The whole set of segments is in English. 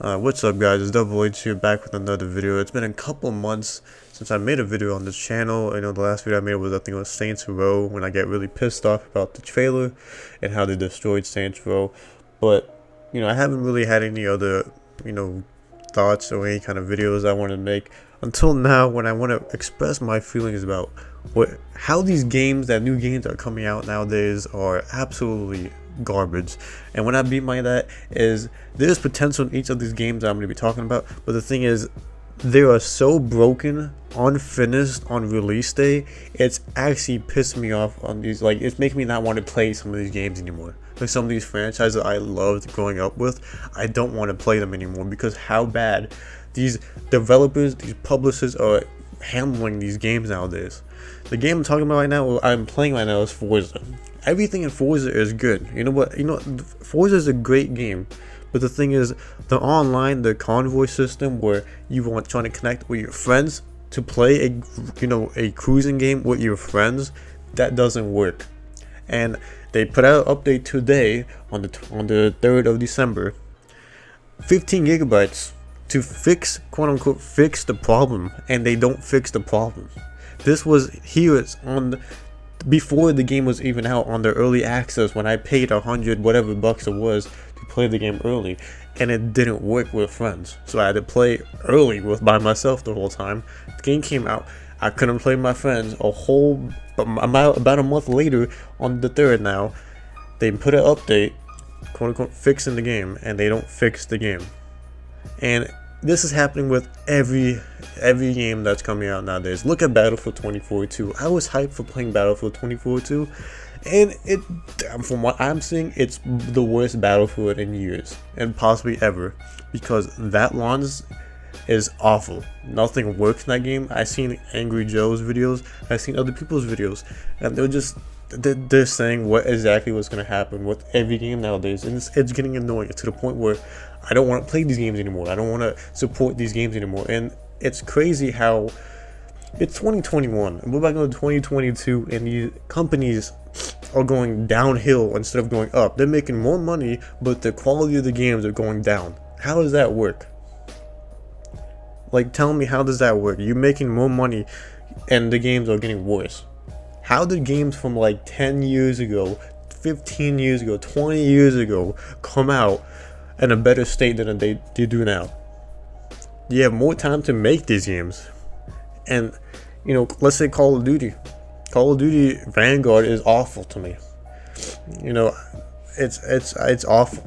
What's up, guys? It's Double H here, back with another video. It's been a couple months since I made a video on this channel. I know the last video I made was, I think it was Saints Row, when I get really pissed off about the trailer and how they destroyed Saints Row. But I haven't really had any other thoughts or any kind of videos I want to make until now, when I want to express my feelings about how these games, that new games that are coming out nowadays, are absolutely garbage. And what I mean by that is there's potential in each of these games that I'm going to be talking about, but the thing is, they are so broken, unfinished on release day. It's actually pissing me off on these. Like, it's making me not want to play some of these games anymore. Like, some of these franchises I loved growing up with, I don't want to play them anymore because how bad these developers, these publishers are handling these games nowadays. The game I'm talking about right now, I'm playing right now, is Forza. Everything in Forza is good. Forza is a great game, but the thing is, the online, the convoy system, where trying to connect with your friends to play a cruising game with your friends, that doesn't work. And they put out an update today on the 3rd of December, 15 gigabytes to fix, quote unquote, fix the problem, and they don't fix the problem. This was here before the game was even out on the early access, when I paid 100 whatever bucks it was to play the game early, and it didn't work with friends. So I had to play early by myself the whole time. The game came out, I couldn't play with my friends. About a month later, on the 3rd now, they put an update, quote unquote, fixing the game, and they don't fix the game. And this is happening with every game that's coming out nowadays. Look at Battlefield 2042. I was hyped for playing Battlefield 2042, and from what I'm seeing, it's the worst Battlefield in years, and possibly ever, because that launch is awful. Nothing works in that game. I've seen Angry Joe's videos, I've seen other people's videos, and they're saying what exactly what's going to happen with every game nowadays, and it's getting annoying to the point where I don't want to play these games anymore. I don't want to support these games anymore. And it's crazy how it's 2021 and we're back into 2022, and these companies are going downhill instead of going up. They're making more money, but the quality of the games are going down. How does that work? Like, tell me, how does that work? You're making more money and the games are getting worse. How did games from like 10 years ago, 15 years ago, 20 years ago come out in a better state than they do now? You have more time to make these games. And let's say Call of Duty Vanguard is awful to me. It's awful.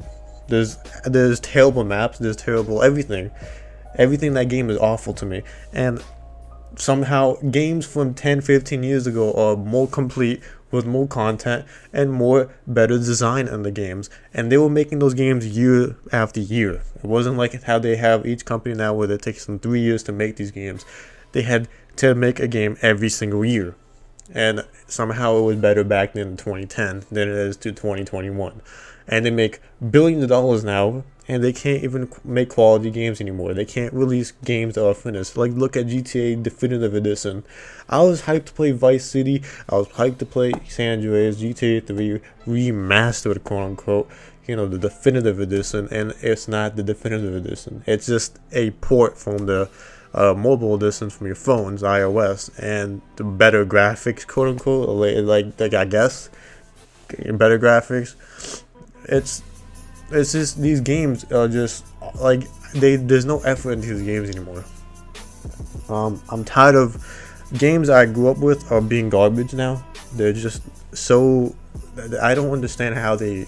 There's terrible maps, there's terrible everything that game is awful to me. And somehow games from 10-15 years ago are more complete, with more content and more better design in the games, and they were making those games year after year. It wasn't like how they have each company now, where it takes them 3 years to make these games. They had to make a game every single year, and somehow it was better back then in 2010 than it is to 2021. And they make billions of dollars now, and they can't even make quality games anymore. They can't release games that are finished. Like, look at GTA Definitive Edition. I was hyped to play Vice City. I was hyped to play San Andreas, GTA 3 remastered, quote unquote, the Definitive Edition, and it's not the Definitive Edition. It's just a port from the mobile edition from your phone's iOS, and the better graphics, quote unquote, like I guess, better graphics. It's just, these games are just like, there's no effort into these games anymore. I'm tired of games I grew up with are being garbage now. They're just so, I don't understand how they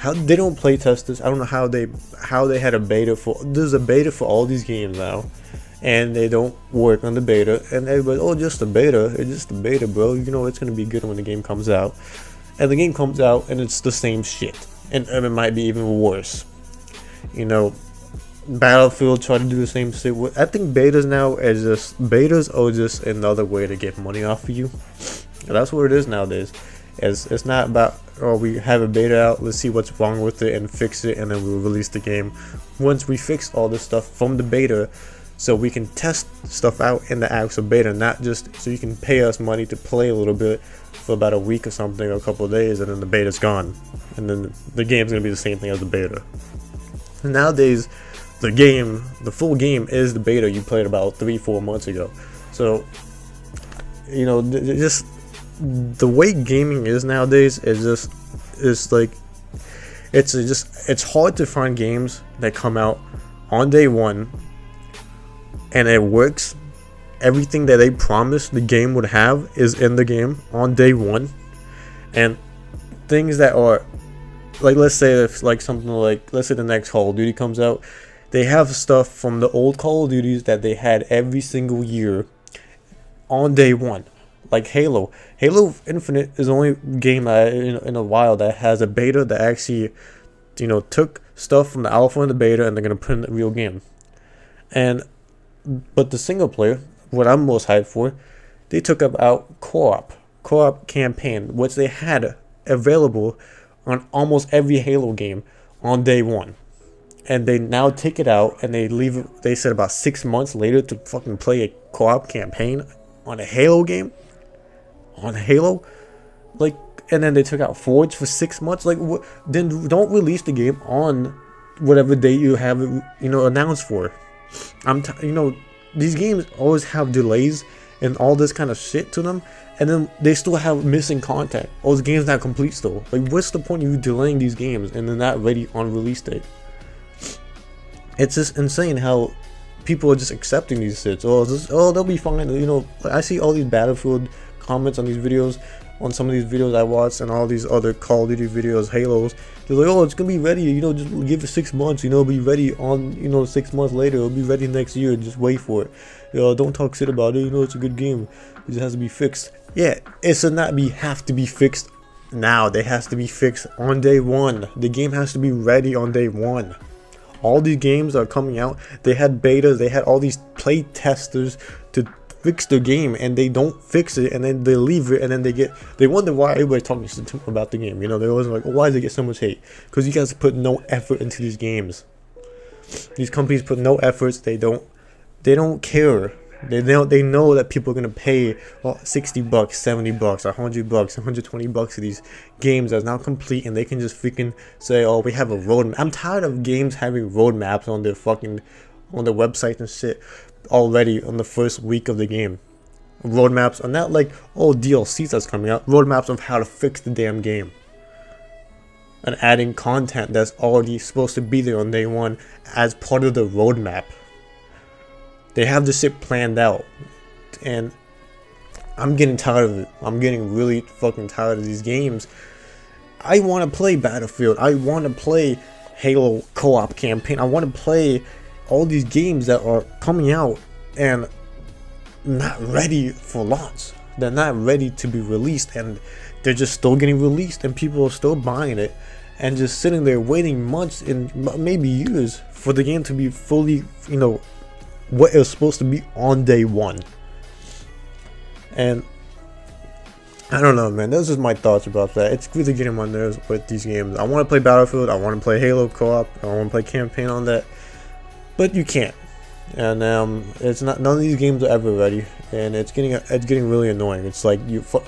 don't play test this. I don't know how they had a beta there's a beta for all these games now, and they don't work on the beta, and everybody, oh, just a beta, it's just a beta, bro, it's gonna be good when the game comes out. And the game comes out and it's the same shit, and it might be even worse. Battlefield try to do the same shit. I think betas are just another way to get money off of you. And that's what it is nowadays. It's not about, oh, we have a beta out, let's see what's wrong with it and fix it, and then we'll release the game. Once we fix all this stuff from the beta, so we can test stuff out in the actual beta, not just so you can pay us money to play a little bit for about a week or something, or a couple of days, and then the beta's gone, and then the game's gonna be the same thing as the beta. Nowadays, the full game is the beta you played about 3-4 months ago. So, you know, just the way gaming is nowadays is like it's hard to find games that come out on day one and it works. Everything that they promised the game would have is in the game on day one, and things that are like, let's say if like something like, let's say the next Call of Duty comes out, they have stuff from the old Call of Duties that they had every single year on day one. Like Halo Infinite is the only game in a while that has a beta that actually, you know, took stuff from the alpha and the beta and they're gonna put in the real game. But the single player, what I'm most hyped for, they took out co-op campaign, which they had available on almost every Halo game on day one, and they now take it out and they leave it. They said about 6 months later to fucking play a co-op campaign on a Halo game, on Halo, like, and then they took out Forge for 6 months. Like, then don't release the game on whatever date you have it, you know, announced for. You know, these games always have delays and all this kind of shit to them, and then they still have missing content. All the games not complete still. Like, what's the point of you delaying these games and they're not ready on release date? It's just insane how people are just accepting these shits. Oh, they'll be fine. You know, I see all these Battlefield comments on these videos, on some of these videos I watch, and all these other Call of Duty videos, Halos. They're like, oh, it's gonna be ready, you know, just give it 6 months, you know, be ready on, you know, 6 months later, it'll be ready next year, just wait for it. You know, don't talk shit about it, you know, it's a good game, it just has to be fixed. Yeah, it should not have to be fixed now, it has to be fixed on day one. The game has to be ready on day one. All these games are coming out, they had betas, they had all these play testers to fix the game, and they don't fix it, and then they leave it, and then they wonder why everybody's talking shit about the game. You know, they're always like, oh, why does it get so much hate? Because you guys put no effort into these games. These companies put no efforts. They don't care. They know that people are gonna pay $60, $70, $100, $120 for these games that's not complete, and they can just freaking say, oh, we have a roadmap. I'm tired of games having roadmaps on their website and shit already on the first week of the game. Roadmaps are not like, oh, DLCs that's coming out. Roadmaps of how to fix the damn game, and adding content that's already supposed to be there on day one as part of the roadmap. They have this shit planned out, and I'm getting tired of it. I'm getting really fucking tired of these games. I want to play Battlefield. I want to play Halo co-op campaign. I want to play all these games that are coming out and not ready for launch. They're not ready to be released, and they're just still getting released, and people are still buying it and just sitting there waiting months and maybe years for the game to be fully, you know, what it's supposed to be on day one. And I don't know, man, those are my thoughts about that. It's really getting on my nerves with these games. I want to play Battlefield, I want to play Halo co-op, I want to play campaign on that, but you can't. And it's not, none of these games are ever ready, and it's getting really annoying. It's like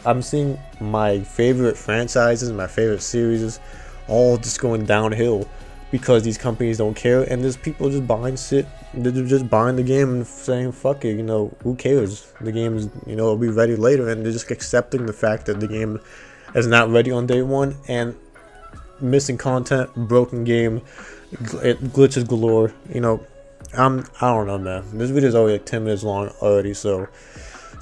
I'm seeing my favorite franchises, my favorite series, all just going downhill because these companies don't care, and there's people just buying shit. They're just buying the game and saying, fuck it, you know, who cares? The game is, you know, it'll be ready later, and they're just accepting the fact that the game is not ready on day one, and missing content, broken game, glitches galore. You know, I don't know, man. This video is already like 10 minutes long already, so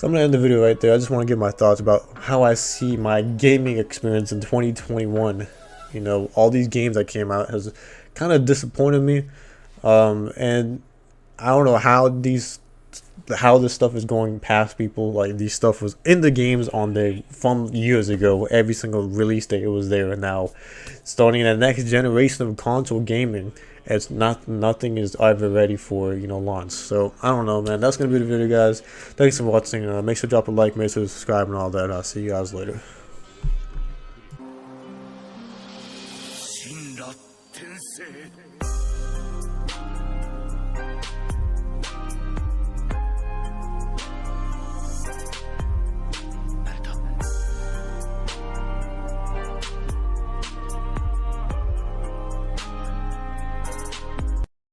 I'm gonna end the video right there. I just want to give my thoughts about how I see my gaming experience in 2021. You know, all these games that came out has kind of disappointed me, and I don't know how this stuff is going past people. Like, these stuff was in the games from years ago. Every single release date it was there, and now starting in the next generation of console gaming, it's nothing is ever ready for, you know, launch. So I don't know, man. That's gonna be the video, guys. Thanks for watching. Make sure to drop a like, make sure to subscribe and all that. I'll see you guys later.